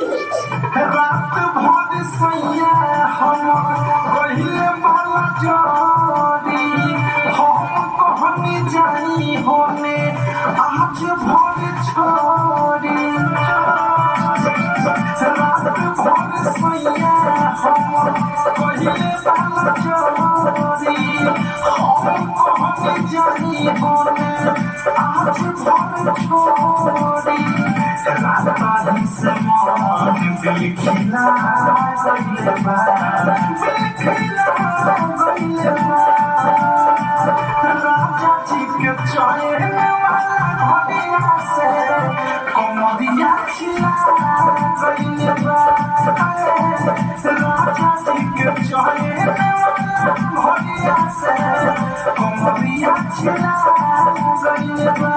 रात भर सैया हम गहिले वाला जोड़ी हम कहनी जाई होने आज भर छोड़ी रात भर सैया हम गहिले वाला जोड़ी हम कहनी जाई होने आज भर छोड़ी रात से मन दिल खिला गइले बा राजा जी के चढ़े वाला घड़िया से कमरिया खिला गइले बा राजा जी के चढ़े वाला घड़िया से कमरिया खिला गइले बा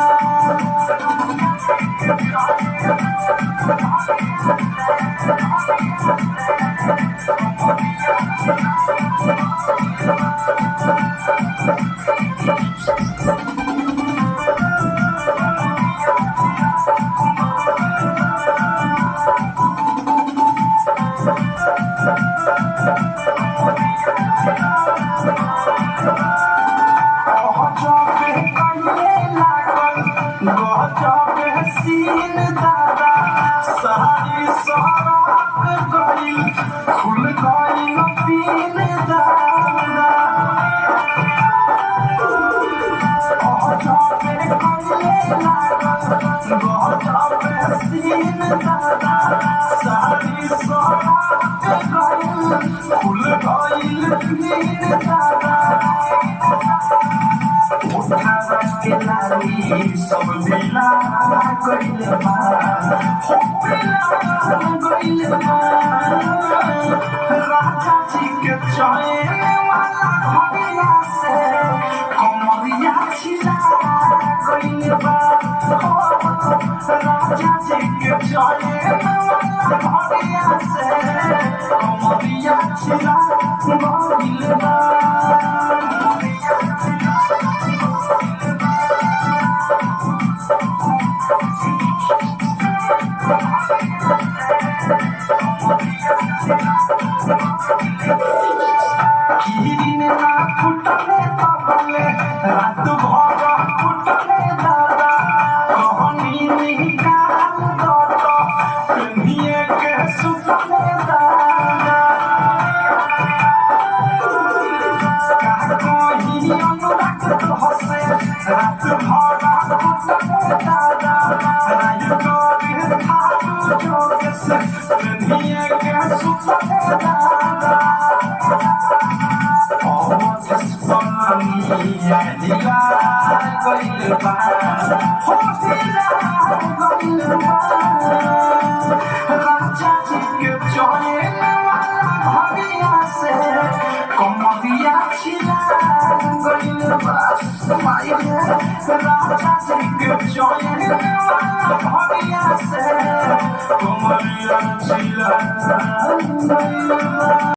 सीन दादा सारी सरात गई खुल गई पीन दादा सीन दादा सारी सरात गई खुल गई पीन दादा के लाली सब दिला गइले बा हो गइले बा राजा जी के चढ़े वाला घड़िया से कमरिया खिला गइले बा राजा जी के चढ़े वाला घड़िया से कमरिया खिला गइले बा रात भर फुटले दादा कहनी निकाल दो पिन्हिए के सुतले दादा कहीं अनुराग हंसे रात भर फुटले दादा राय गोरी खाटू जोग से पिन्हिए के सुतले दादा दिला गइले बा हो दिला गइले बा राजा जी के चढ़े वाला घड़िया से कमरिया खिला गइले बा राजा जी के चढ़े वाला घड़िया से कमरिया खिला गइले बा।